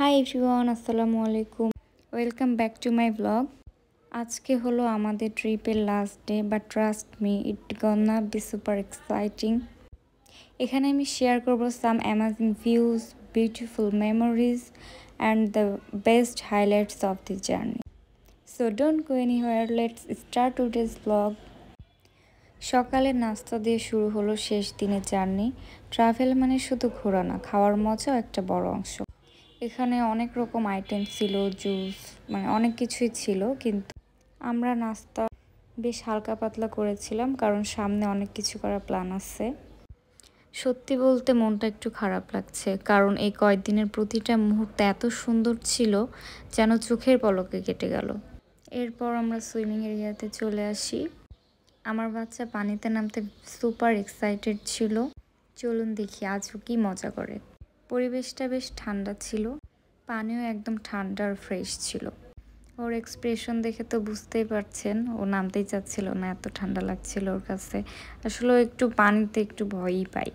High everyone, আসসালামু আলাইকুম। Welcome back to my blog. আজকে হলো আমাদের ট্রিপের last day, but trust me it gonna be super exciting. এখানে আমি শেয়ার করব some amazing views, beautiful memories and the best highlights of the journey. So don't go anywhere, let's start today's blog. সকালে নাস্তা দিয়ে শুরু হলো শেষ দিনের জার্নি। ট্রাভেল মানে শুধু ঘোরা না, খাওয়ার মজাও একটা বড় অংশ। এখানে অনেক রকম আইটেম ছিল, জুস, মানে অনেক কিছুই ছিল, কিন্তু আমরা নাস্তা বেশ হালকা পাতলা করেছিলাম কারণ সামনে অনেক কিছু করার প্ল্যান আছে। সত্যি বলতে মনটা একটু খারাপ লাগছে, কারণ এই কয়েকদিনের প্রতিটা মুহূর্ত এত সুন্দর ছিল যেন চোখের পলকে কেটে গেল। এরপর আমরা সুইমিং এরিয়াতে চলে আসি। আমার বাচ্চা পানিতে নামতে সুপার এক্সাইটেড ছিল। চলুন দেখি আজও কি মজা করে। পরিবেশটা বেশ ঠান্ডা ছিল, পানিও একদম ঠান্ডা আর ফ্রেশ ছিল। ওর এক্সপ্রেশন দেখে তো বুঝতেই পারছেন, ও নামতেই চাচ্ছিল না, এত ঠান্ডা লাগছিল ওর কাছে। আসলে ও একটু পানিতে একটু ভয়ই পায়,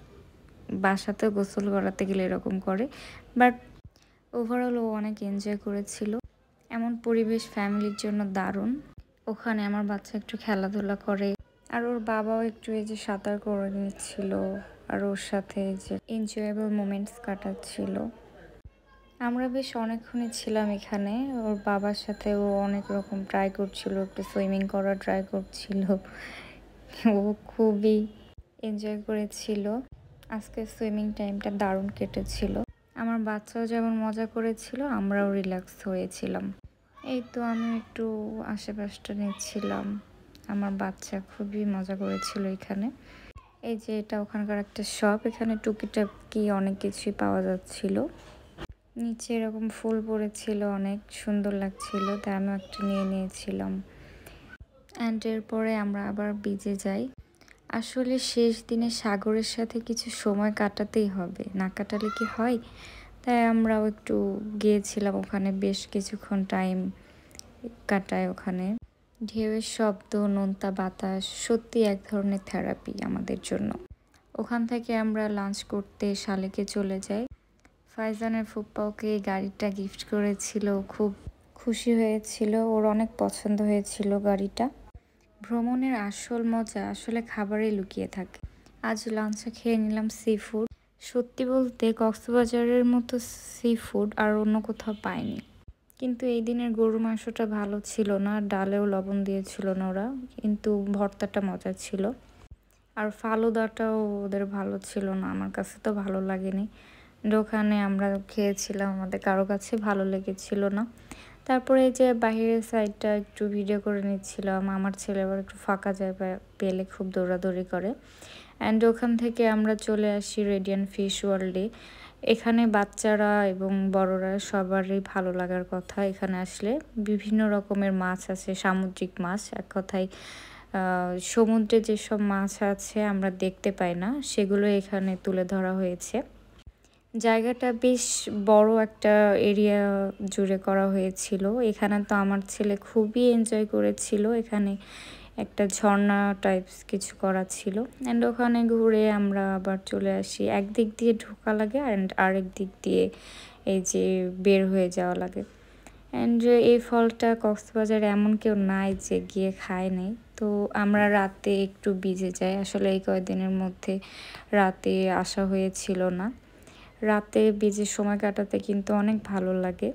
বাসাতেও গোসল করাতে গেলে এরকম করে, বাট ওভারঅল ও অনেক এনজয় করেছিল। এমন পরিবেশ ফ্যামিলির জন্য দারুণ। ওখানে আমার বাচ্চা একটু খেলাধুলা করে, আর ওর বাবাও একটু এই যে সাঁতার করে নিচ্ছিল, আর ওর সাথে যে এনজয়েবল মোমেন্টস কাটাচ্ছিল। আমরা বেশ অনেকক্ষণই ছিলাম এখানে। ওর বাবার সাথে ও অনেক রকম ট্রাই করছিল, একটু সুইমিং করা ট্রাই করছিল। ও খুবই এনজয় করেছিল। আজকে সুইমিং টাইমটা দারুণ কেটেছিল। আমার বাচ্চাও যেমন মজা করেছিল, আমরাও রিল্যাক্স হয়েছিলাম। এই তো আমি একটু আশেপাশটা নিচ্ছিলাম। আমার বাচ্চা খুবই মজা করেছিল এখানে। এই যে এটা ওখানকার একটা শপ, এখানে টুকিটাকি অনেক কিছুই পাওয়া যাচ্ছিল। নিচে এরকম ফুল পড়েছিল, অনেক সুন্দর লাগছিল, তাই আমি একটা নিয়ে নিয়েছিলাম। অ্যান্ড এরপরে আমরা আবার বিচে যাই। আসলে শেষ দিনে সাগরের সাথে কিছু সময় কাটাতেই হবে, না কাটালে কি হয়। তাই আমরাও একটু গিয়েছিলাম ওখানে, বেশ কিছুক্ষণ টাইম কাটায় ওখানে। ঢেউয়ের শব্দ, নোনতা বাতাস সত্যি এক ধরনের থেরাপি আমাদের জন্য। ওখান থেকে আমরা লাঞ্চ করতে শালেকে চলে যাই। ফাইজানের ফুপ্পা ওকে এই গাড়িটা গিফট করেছিল, খুব খুশি হয়েছিল, ওর অনেক পছন্দ হয়েছিল গাড়িটা। ভ্রমণের আসল মজা আসলে খাবারে লুকিয়ে থাকে। আজ লাঞ্চে খেয়ে নিলাম সি ফুড। সত্যি বলতে কক্সবাজারের মতো সি ফুড আর অন্য কোথাও পাইনি, কিন্তু এই দিনের গরু মাংসটা ভালো ছিল না, ডালেও লবণ দিয়েছিল না ওরা, কিন্তু ভর্তাটা মজা ছিল। আর ফালুদাটাও ওদের ভালো ছিল না, আমার কাছে তো ভালো লাগেনি। ওখানে আমরা খেয়েছিলাম, আমাদের কারো কাছে ভালো লেগেছিল না। তারপরে এই যে বাহিরের সাইডটা একটু ভিডিও করে নিচ্ছিলাম। আমার ছেলে আবার একটু ফাঁকা জায়গা পেলে খুব দৌড়াদৌড়ি করে। অ্যান্ড ওখান থেকে আমরা চলে আসি রেডিয়ান্ট ফিশ ওয়ার্ল্ডে। এখানে বাচ্চারা এবং বড়রা সবারই ভালো লাগার কথা। এখানে আসলে বিভিন্ন রকমের মাছ আছে, সামুদ্রিক মাছ, এক কথায় সমুদ্রে যেসব মাছ আছে আমরা দেখতে পাই না, সেগুলো এখানে তুলে ধরা হয়েছে। জায়গাটা বেশ বড় একটা এরিয়া জুড়ে করা হয়েছিল। এখানে তো আমার ছেলে খুবই এনজয় করেছিল। এখানে একটা ঝর্ণা টাইপস কিছু করা ছিল। অ্যান্ড ওখানে ঘুরে আমরা আবার চলে আসি। একদিক দিয়ে ঢোকা লাগে অ্যান্ড আরেক দিক দিয়ে এই যে বের হয়ে যাওয়া লাগে। অ্যান্ড এই ফলটা কক্সবাজারে এমন কেউ নাই যে গিয়ে খায় নাই। তো আমরা রাতে একটু বিচে যাই। আসলে এই কয়েকদিনের মধ্যে রাতে আসা হয়েছিল না। রাতে বিচে সময় কাটাতে কিন্তু অনেক ভালো লাগে।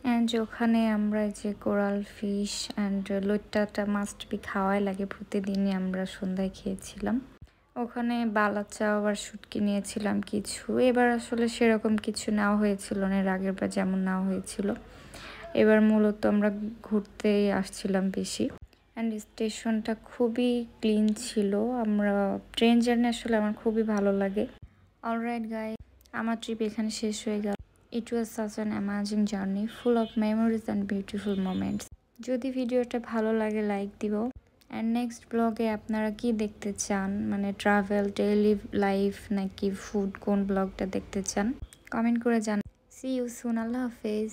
অ্যান্ড ওখানে আমরা যে কোরাল ফিশ অ্যান্ড লইট্টাটা মাস্ট বি খাওয়াই লাগে, প্রতিদিনই আমরা সন্ধ্যায় খেয়েছিলাম। ওখানে বালাচা আবার শুটকি নিয়েছিলাম কিছু। এবার আসলে সেরকম কিছু নেওয়া হয়েছিল না, এর আগের বার যেমন নেওয়া হয়েছিল। এবার মূলত আমরা ঘুরতেই আসছিলাম বেশি। অ্যান্ড স্টেশনটা খুবই ক্লিন ছিল। আমরা ট্রেন জার্নি আসলে আমার খুবই ভালো লাগে। অলরাইট গাই, আমার ট্রিপ এখানে শেষ হয়ে গেল। It was such an amazing journey full of memories and beautiful moments. যদি ভিডিওটা ভালো লাগে লাইক দিব। অ্যান্ড নেক্সট ব্লগে আপনারা কি দেখতে চান, মানে ট্রাভেল, ডেইলি লাইফ নাকি ফুড, কোন ব্লগটা দেখতে চান কমেন্ট করে জানান। সি ইউ সুন, আল্লাহ হাফেজ।